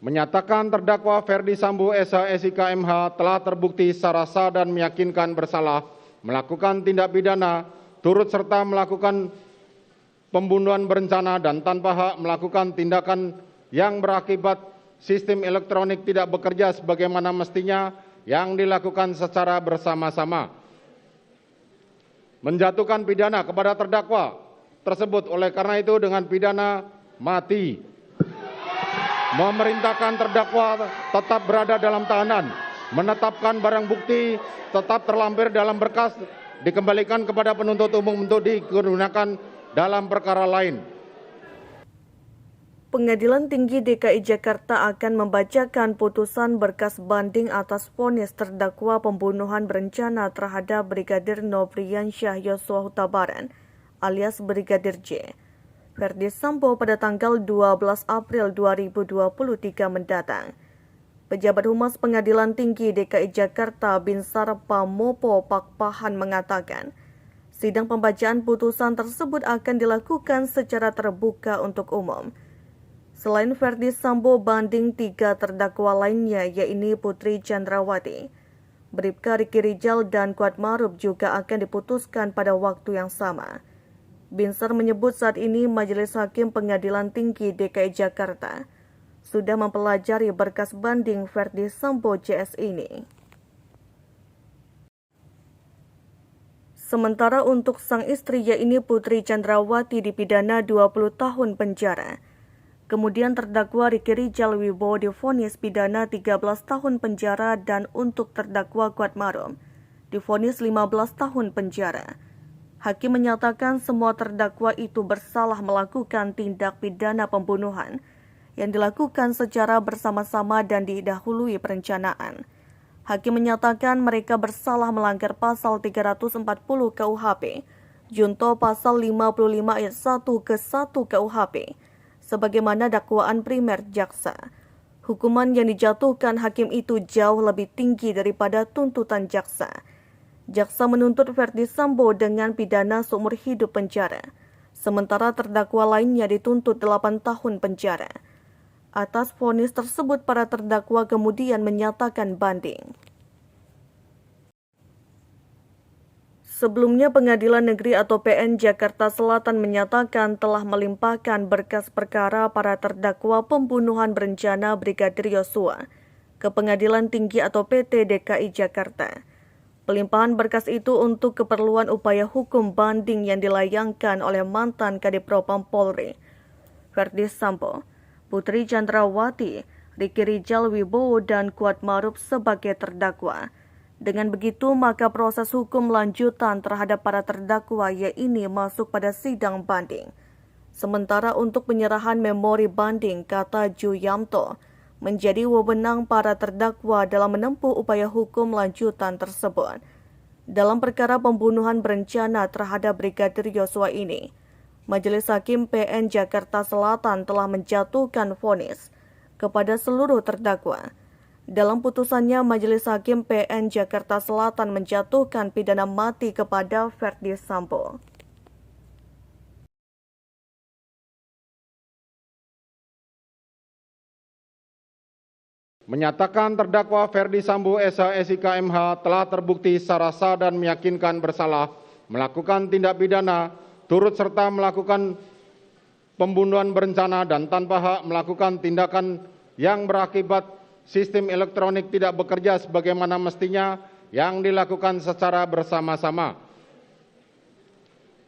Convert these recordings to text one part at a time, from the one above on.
menyatakan terdakwa Ferdi Sambo SH SIK MH telah terbukti secara sah dan meyakinkan bersalah melakukan tindak pidana turut serta melakukan pembunuhan berencana dan tanpa hak melakukan tindakan yang berakibat sistem elektronik tidak bekerja sebagaimana mestinya yang dilakukan secara bersama-sama. Menjatuhkan pidana kepada terdakwa tersebut oleh karena itu dengan pidana mati. Memerintahkan terdakwa tetap berada dalam tahanan, menetapkan barang bukti tetap terlampir dalam berkas, dikembalikan kepada penuntut umum untuk digunakan dalam perkara lain. Pengadilan Tinggi DKI Jakarta akan membacakan putusan berkas banding atas vonis terdakwa pembunuhan berencana terhadap Brigadir Nofriansyah Yosua Huta Barat alias Brigadir J. Ferdi Sambo pada tanggal 12 April 2023 mendatang. Pejabat Humas Pengadilan Tinggi DKI Jakarta Binsar Pamopo Pakpahan mengatakan, sidang pembacaan putusan tersebut akan dilakukan secara terbuka untuk umum. Selain Ferdi Sambo, banding 3 terdakwa lainnya yaitu Putri Chandrawati, Bribka Riki Rijal dan Kuatmaruf juga akan diputuskan pada waktu yang sama. Binsar menyebut saat ini Majelis Hakim Pengadilan Tinggi DKI Jakarta sudah mempelajari berkas banding Ferdi Sambo JS ini. Sementara untuk sang istri yaitu Putri Chandrawati dipidana 20 tahun penjara. Kemudian terdakwa Riki Rijal Wibowo divonis pidana 13 tahun penjara dan untuk terdakwa Kuatmaruf divonis 15 tahun penjara. Hakim menyatakan semua terdakwa itu bersalah melakukan tindak pidana pembunuhan yang dilakukan secara bersama-sama dan didahului perencanaan. Hakim menyatakan mereka bersalah melanggar pasal 340 KUHP, junto pasal 55 ayat 1 ke 1 KUHP, sebagaimana dakwaan primer jaksa. Hukuman yang dijatuhkan hakim itu jauh lebih tinggi daripada tuntutan jaksa. Jaksa menuntut Ferdi Sambo dengan pidana seumur hidup penjara, sementara terdakwa lainnya dituntut 8 tahun penjara. Atas vonis tersebut, para terdakwa kemudian menyatakan banding. Sebelumnya, Pengadilan Negeri atau PN Jakarta Selatan menyatakan telah melimpahkan berkas perkara para terdakwa pembunuhan berencana Brigadir Yosua ke Pengadilan Tinggi atau PT DKI Jakarta. Pelimpahan berkas itu untuk keperluan upaya hukum banding yang dilayangkan oleh mantan Kadipropam Polri, Ferdi Sambo, Putri Chandrawati, Riki Rijal Wibowo dan Kuatmaruf sebagai terdakwa. Dengan begitu, maka proses hukum lanjutan terhadap para terdakwa yaitu masuk pada sidang banding. Sementara untuk penyerahan memori banding, kata Ju Yamto, menjadi wewenang para terdakwa dalam menempuh upaya hukum lanjutan tersebut. Dalam perkara pembunuhan berencana terhadap Brigadir Yosua ini, Majelis Hakim PN Jakarta Selatan telah menjatuhkan vonis kepada seluruh terdakwa. Dalam putusannya, Majelis Hakim PN Jakarta Selatan menjatuhkan pidana mati kepada Ferdi Sambo. Menyatakan terdakwa Ferdi Sambo SH SIK MH telah terbukti secara sah dan meyakinkan bersalah melakukan tindak pidana turut serta melakukan pembunuhan berencana dan tanpa hak melakukan tindakan yang berakibat sistem elektronik tidak bekerja sebagaimana mestinya yang dilakukan secara bersama-sama.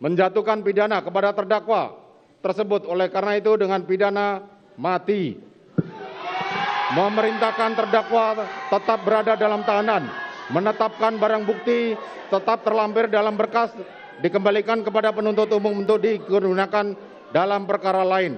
Menjatuhkan pidana kepada terdakwa tersebut oleh karena itu dengan pidana mati. Memerintahkan terdakwa tetap berada dalam tahanan, menetapkan barang bukti tetap terlampir dalam berkas, dikembalikan kepada penuntut umum untuk digunakan dalam perkara lain.